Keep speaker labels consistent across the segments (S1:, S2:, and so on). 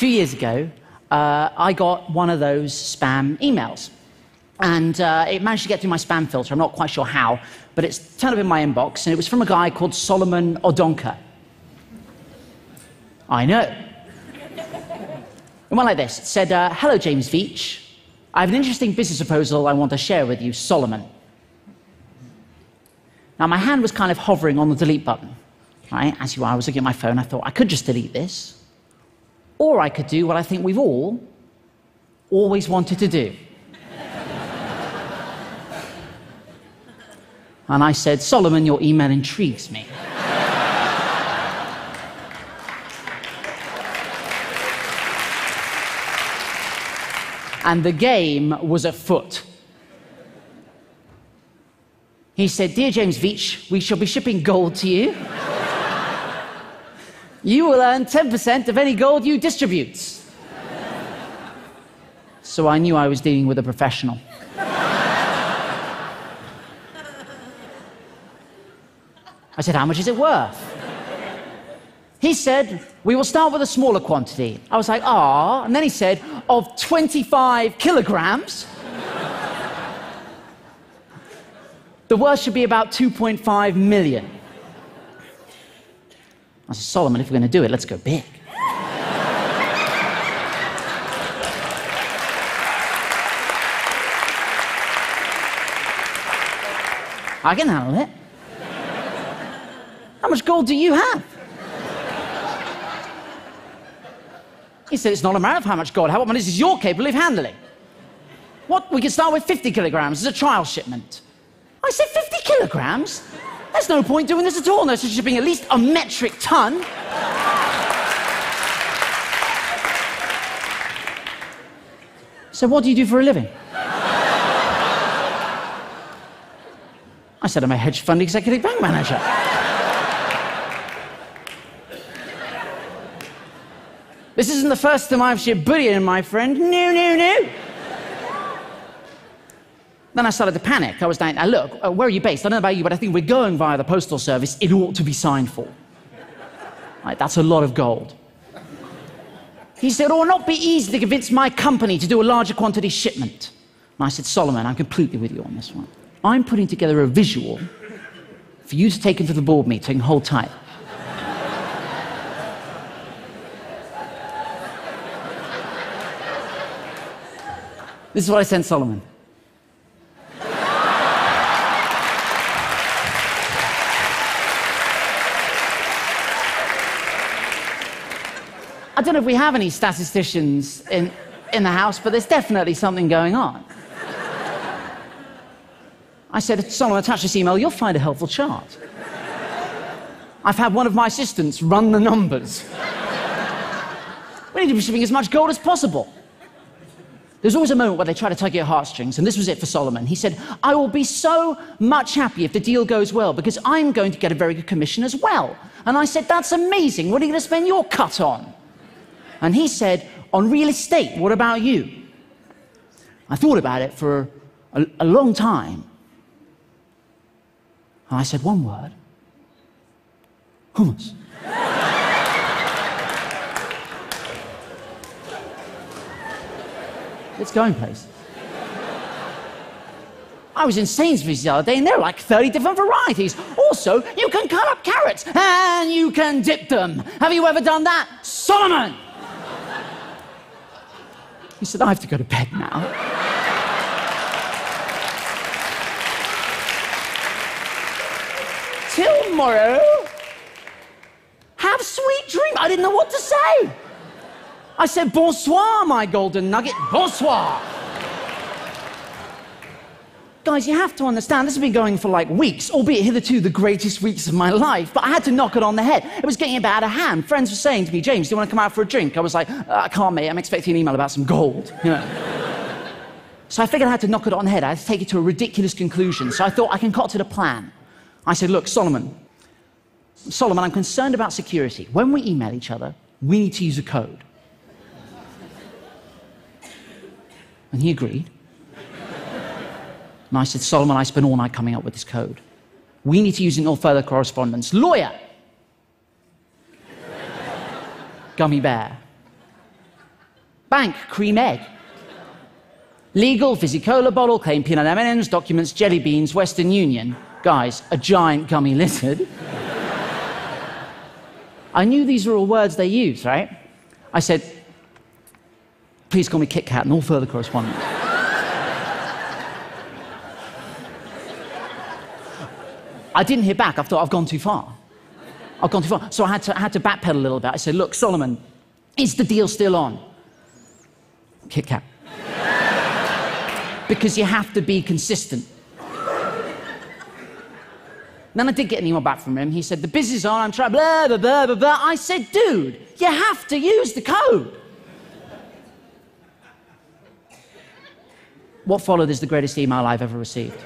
S1: few years ago, I got one of those spam emails. And it managed to get through my spam filter. I'm not quite sure how, but it's turned up in my inbox, and it was from a guy called Solomon Odonka. I know. It went like this. It said, hello, James Veitch. I have an interesting business proposal I want to share with you, Solomon. Now, my hand was kind of hovering on the delete button. Right? As you are, I was looking at my phone. I thought, I could just delete this. Or I could do what I think we've all always wanted to do. And I said, Solomon, your email intrigues me. And the game was afoot. He said, Dear James Veitch, we shall be shipping gold to you. You will earn 10% of any gold you distribute. So I knew I was dealing with a professional. I said, how much is it worth? He said, we will start with a smaller quantity. I was like, ah. And then he said, of 25 kilograms. The worth should be about 2.5 million. I said, Solomon, if we're going to do it, let's go big. I can handle it. How much gold do you have? He said, it's not a matter of how much gold. How much is you're capable of handling? What? We can start with 50 kilograms as a trial shipment. I said, 50 kilograms? There's no point doing this at all unless you're shipping at least a metric ton. So what do you do for a living? I said, I'm a hedge fund executive bank manager. This isn't the first time I've shipped bullion, my friend. No, no, no. Then I started to panic. I was like, now look, where are you based? I don't know about you, but I think we're going via the postal service. It ought to be signed for. Right, that's a lot of gold. He said, it will not be easy to convince my company to do a larger quantity shipment. And I said, Solomon, I'm completely with you on this one. I'm putting together a visual for you to take into the board meeting. Hold tight. This is what I sent Solomon. I don't know if we have any statisticians in the house, but there's definitely something going on. I said, Solomon, attach this email, you'll find a helpful chart. I've had one of my assistants run the numbers. We need to be shipping as much gold as possible. There's always a moment where they try to tug your heartstrings, and this was it for Solomon. He said, I will be so much happy if the deal goes well, because I'm going to get a very good commission as well. And I said, that's amazing. What are you going to spend your cut on? And he said, on real estate, what about you? I thought about it for a long time. And I said one word. Hummus. It's going places. I was in Sainsbury's the other day, and there are like 30 different varieties. Also, you can cut up carrots, and you can dip them. Have you ever done that? Solomon! He said, I have to go to bed now. Till tomorrow. Have sweet dreams. I didn't know what to say. I said, bonsoir, my golden nugget, bonsoir. Guys, you have to understand, this has been going for like weeks, albeit hitherto the greatest weeks of my life, but I had to knock it on the head. It was getting a bit out of hand. Friends were saying to me, James, do you want to come out for a drink? I was like, I can't, mate, I'm expecting an email about some gold. You know? So I figured I had to knock it on the head. I had to take it to a ridiculous conclusion. So I thought I concocted a plan. I said, look, Solomon, I'm concerned about security. When we email each other, we need to use a code. And he agreed. And I said, Solomon, I spent all night coming up with this code. We need to use it in all further correspondence. Lawyer. Gummy bear. Bank, cream egg. Legal, fizzy cola bottle, claim peanut M&Ms, documents, jelly beans, Western Union. Guys, a giant gummy lizard. I knew these were all words they use, right? I said, please call me Kit Kat and all further correspondence. I didn't hear back. I thought, I've gone too far. I've gone too far. So I had to backpedal a little bit. I said, look, Solomon, is the deal still on? Kit Kat. Because you have to be consistent. Then I did get an email back from him. He said, the business is on, I'm trying, blah, blah, blah, blah, blah. I said, dude, you have to use the code. What followed is the greatest email I've ever received.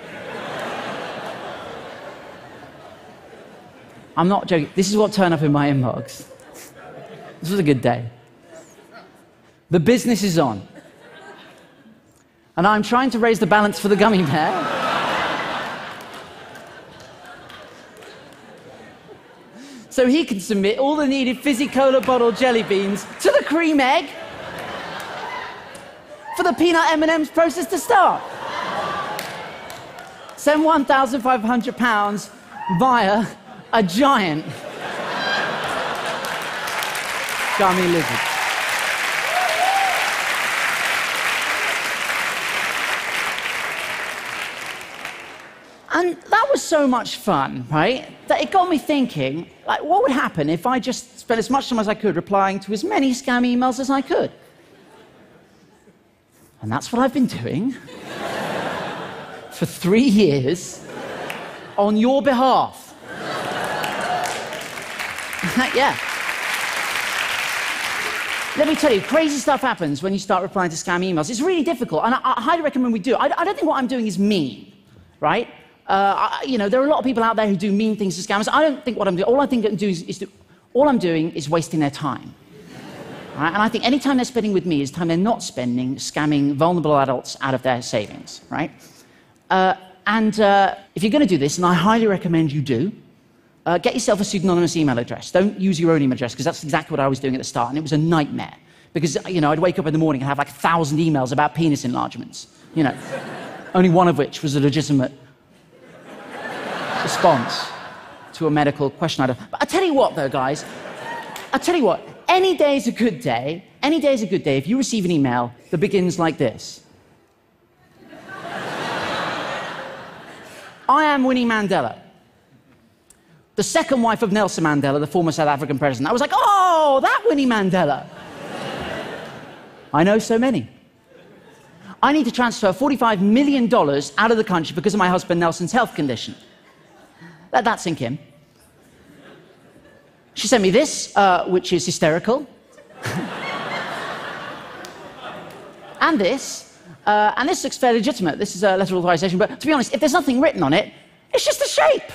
S1: I'm not joking. This is what turned up in my inbox. This was a good day. The business is on. And I'm trying to raise the balance for the gummy bear. So he can submit all the needed fizzy cola bottle jelly beans to the cream egg for the peanut M&Ms process to start. Send £1,500 via a giant gummy lizard. And that was so much fun, right, that it got me thinking, like, what would happen if I just spent as much time as I could replying to as many scam emails as I could? And that's what I've been doing for 3 years on your behalf. Yeah. Let me tell you, crazy stuff happens when you start replying to scam emails. It's really difficult, and I highly recommend we do. I don't think what I'm doing is mean, right? You know, there are a lot of people out there who do mean things to scammers. I don't think what I'm doing. All I think I'm doing all I'm doing is wasting their time. Right? And I think any time they're spending with me is time they're not spending scamming vulnerable adults out of their savings, right? If you're going to do this, and I highly recommend you do, get yourself a pseudonymous email address. Don't use your own email address, because that's exactly what I was doing at the start, and it was a nightmare. Because, you know, I'd wake up in the morning and have like 1,000 emails about penis enlargements, you know, only one of which was a legitimate response to a medical question. But I tell you what, though, guys, I tell you what, any day is a good day. Any day is a good day if you receive an email that begins like this. I am Winnie Mandela, the second wife of Nelson Mandela, the former South African president. I was like, oh, that Winnie Mandela. I know so many. I need to transfer $45 million out of the country because of my husband Nelson's health condition. Let that sink in. She sent me this, which is hysterical. And this looks fairly legitimate. This is a letter of authorization, but to be honest, if there's nothing written on it, it's just a shape.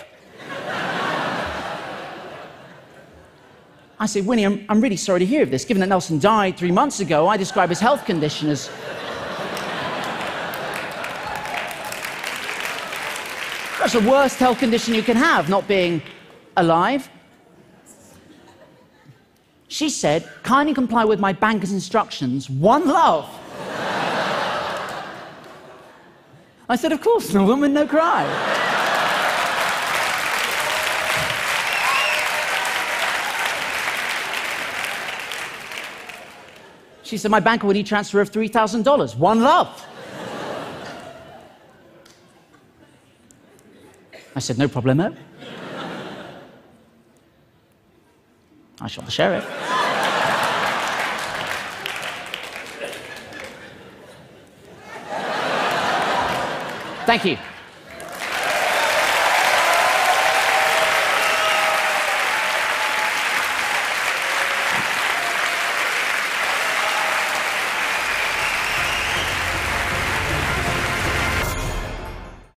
S1: I said, Winnie, I'm really sorry to hear of this. Given that Nelson died 3 months ago, I describe his health condition as... That's the worst health condition you can have, not being alive. She said, kindly comply with my banker's instructions. One love. I said, of course, no woman, no cry. She said, my banker would need transfer of $3,000. One love. I said, no problemo. I shot the sheriff. Thank you.